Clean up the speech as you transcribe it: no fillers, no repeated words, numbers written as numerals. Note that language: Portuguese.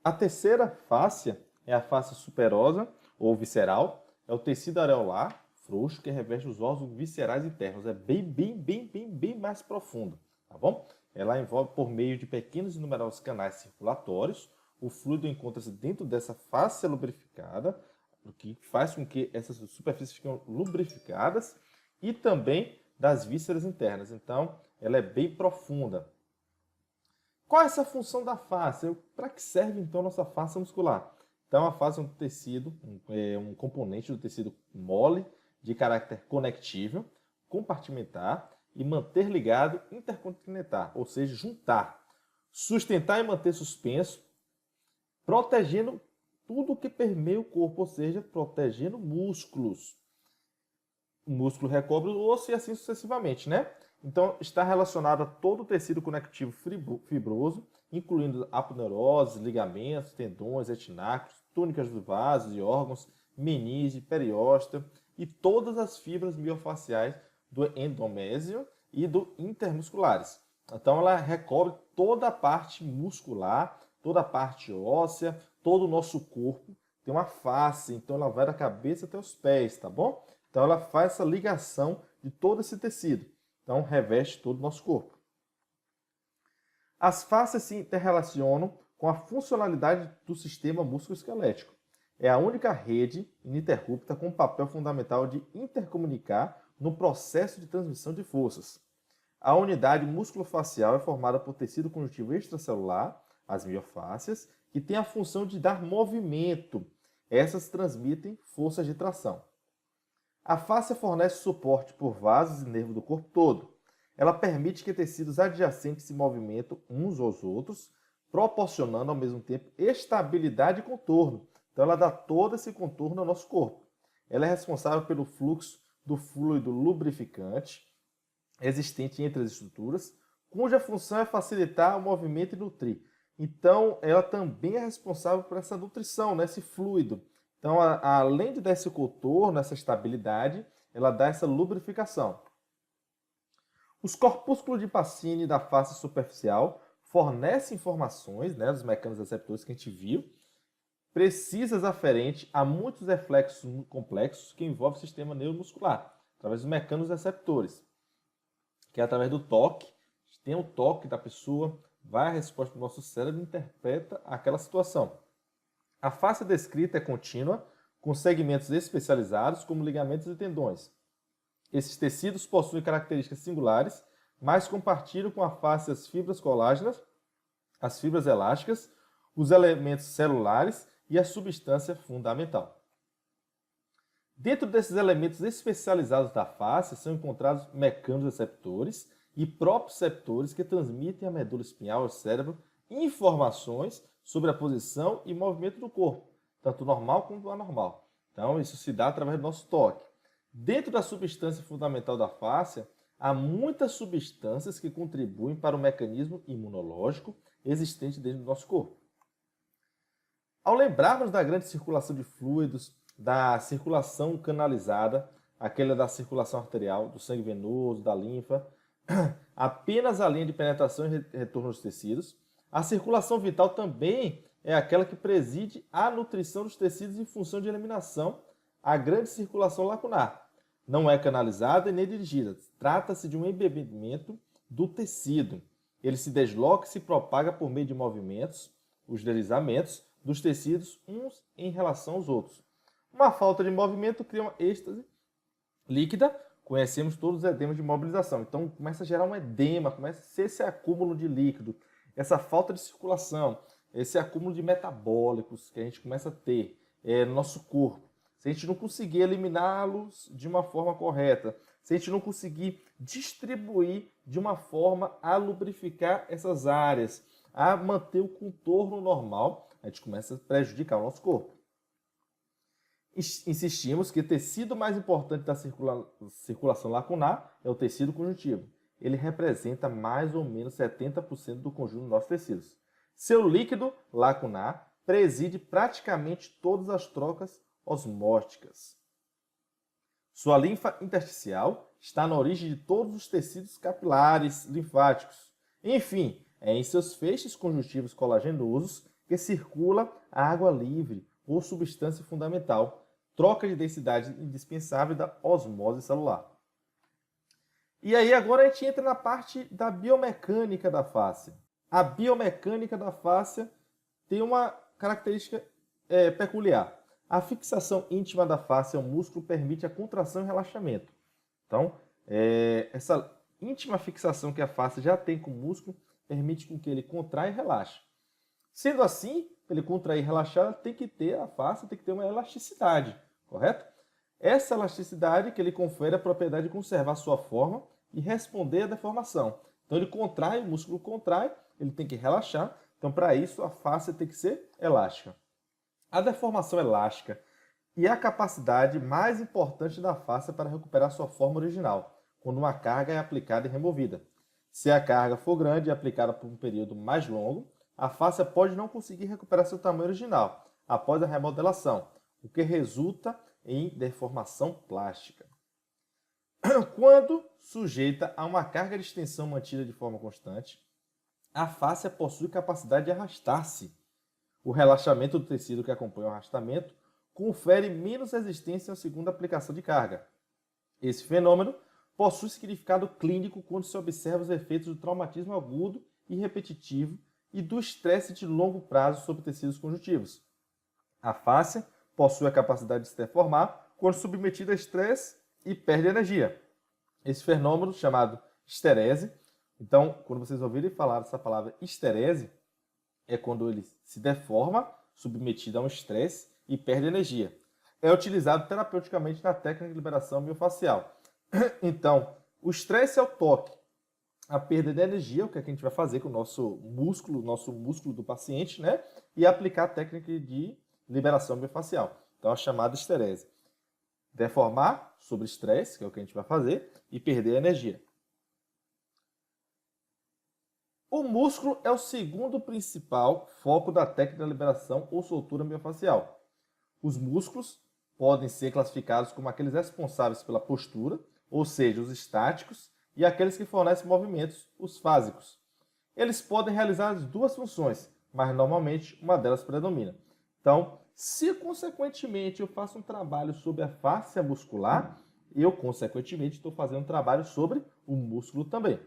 A terceira fáscia é a fáscia superosa ou visceral. É o tecido areolar frouxo que reveste os órgãos viscerais internos. É bem mais profundo, tá bom? Ela envolve por meio de pequenos e numerosos canais circulatórios. O fluido encontra-se dentro dessa fáscia lubrificada, o que faz com que essas superfícies fiquem lubrificadas e também das vísceras internas. Então, ela é bem profunda. Qual é essa função da face? Para que serve, então, a nossa face muscular? Então, a face é um tecido, um componente do tecido mole, de caráter conectivo, compartimentar e manter ligado, interconectar, ou seja, juntar, sustentar e manter suspenso, protegendo tudo que permeia o corpo, ou seja, protegendo músculos. O músculo recobre o osso e assim sucessivamente, né? Então, está relacionado a todo o tecido conectivo fibroso, incluindo aponeuroses, ligamentos, tendões, retináculos, túnicas dos vasos e órgãos, meninge, periósteo e todas as fibras miofaciais do endomésio e do intermusculares. Então, ela recobre toda a parte muscular, toda a parte óssea, todo o nosso corpo. Tem uma face, então ela vai da cabeça até os pés, tá bom? Então, ela faz essa ligação de todo esse tecido. Então, reveste todo o nosso corpo. As fáscias se interrelacionam com a funcionalidade do sistema musculoesquelético. É a única rede ininterrupta com papel fundamental de intercomunicar no processo de transmissão de forças. A unidade músculo-facial é formada por tecido conjuntivo extracelular, as miofáscias, que tem a função de dar movimento. Essas transmitem forças de tração. A fáscia fornece suporte por vasos e nervos do corpo todo. Ela permite que tecidos adjacentes se movimentem uns aos outros, proporcionando ao mesmo tempo estabilidade e contorno. Então ela dá todo esse contorno ao nosso corpo. Ela é responsável pelo fluxo do fluido lubrificante existente entre as estruturas, cuja função é facilitar o movimento e nutrir. Então, ela também é responsável por essa nutrição, né, esse fluido. Então, além de dar esse contorno, essa estabilidade, ela dá essa lubrificação. Os corpúsculos de Pacini da face superficial fornecem informações, né, dos mecanismos receptores que a gente viu, precisas aferentes a muitos reflexos complexos que envolvem o sistema neuromuscular, através dos mecanismos receptores, que é através do toque. Tem o toque da pessoa, vai a resposta do nosso cérebro e interpreta aquela situação. A face descrita é contínua, com segmentos especializados, como ligamentos e tendões. Esses tecidos possuem características singulares, mas compartilham com a face as fibras colágenas, as fibras elásticas, os elementos celulares e a substância fundamental. Dentro desses elementos especializados da face são encontrados mecanos receptores e proprioceptores que transmitem à medula espinhal, ao cérebro, informações sobre a posição e movimento do corpo, tanto normal quanto anormal. Então, isso se dá através do nosso toque. Dentro da substância fundamental da face, há muitas substâncias que contribuem para o mecanismo imunológico existente dentro do nosso corpo. Ao lembrarmos da grande circulação de fluidos, da circulação canalizada, aquela da circulação arterial, do sangue venoso, da linfa, apenas a linha de penetração e retorno dos tecidos, a circulação vital também é aquela que preside a nutrição dos tecidos em função de eliminação, a grande circulação lacunar. Não é canalizada e nem dirigida. Trata-se de um embebimento do tecido. Ele se desloca e se propaga por meio de movimentos, os deslizamentos, dos tecidos uns em relação aos outros. Uma falta de movimento cria uma êxtase líquida. Conhecemos todos os edemas de mobilização. Então, começa a gerar um edema, começa a ser esse acúmulo de líquido, essa falta de circulação, esse acúmulo de metabólicos que a gente começa a ter no nosso corpo. Se a gente não conseguir eliminá-los de uma forma correta, se a gente não conseguir distribuir de uma forma a lubrificar essas áreas, a manter o contorno normal, a gente começa a prejudicar o nosso corpo. Insistimos que o tecido mais importante da circulação lacunar é o tecido conjuntivo. Ele representa mais ou menos 70% do conjunto dos nossos tecidos. Seu líquido lacunar preside praticamente todas as trocas osmóticas. Sua linfa intersticial está na origem de todos os tecidos capilares linfáticos. Enfim, é em seus feixes conjuntivos colagenosos que circula a água livre ou substância fundamental, troca de densidade indispensável da osmose celular. E aí agora a gente entra na parte da biomecânica da face. A biomecânica da face tem uma característica peculiar. A fixação íntima da face ao músculo permite a contração e relaxamento. Então, essa íntima fixação que a face já tem com o músculo permite com que ele contraia e relaxe. Sendo assim, para ele contrair e relaxar, a face tem que ter uma elasticidade, correto? Essa elasticidade que ele confere a propriedade de conservar sua forma e responder à deformação. Então ele contrai, o músculo contrai, ele tem que relaxar. Então para isso a face tem que ser elástica. A deformação elástica e a capacidade mais importante da face para recuperar sua forma original, quando uma carga é aplicada e removida. Se a carga for grande e aplicada por um período mais longo, a face pode não conseguir recuperar seu tamanho original após a remodelação, o que resulta em deformação plástica. Quando sujeita a uma carga de extensão mantida de forma constante, a face possui capacidade de arrastar-se. O relaxamento do tecido que acompanha o arrastamento confere menos resistência à segunda aplicação de carga. Esse fenômeno possui significado clínico quando se observa os efeitos do traumatismo agudo e repetitivo e do estresse de longo prazo sobre tecidos conjuntivos. A face possui a capacidade de se deformar quando submetida a estresse e perde energia. Esse fenômeno chamado esterese, então, quando vocês ouvirem falar dessa palavra esterese, é quando ele se deforma, submetido a um estresse e perde energia. É utilizado terapeuticamente na técnica de liberação miofascial. Então, o estresse é o toque, a perda de energia, o que a gente vai fazer com o nosso músculo do paciente, né? E aplicar a técnica de liberação miofascial. Então, a chamada esterese. Deformar sobre estresse, que é o que a gente vai fazer, e perder a energia. O músculo é o segundo principal foco da técnica de liberação ou soltura miofascial. Os músculos podem ser classificados como aqueles responsáveis pela postura, ou seja, os estáticos, e aqueles que fornecem movimentos, os fásicos. Eles podem realizar as duas funções, mas normalmente uma delas predomina. Então, se consequentemente eu faço um trabalho sobre a face muscular, eu consequentemente estou fazendo um trabalho sobre o músculo também.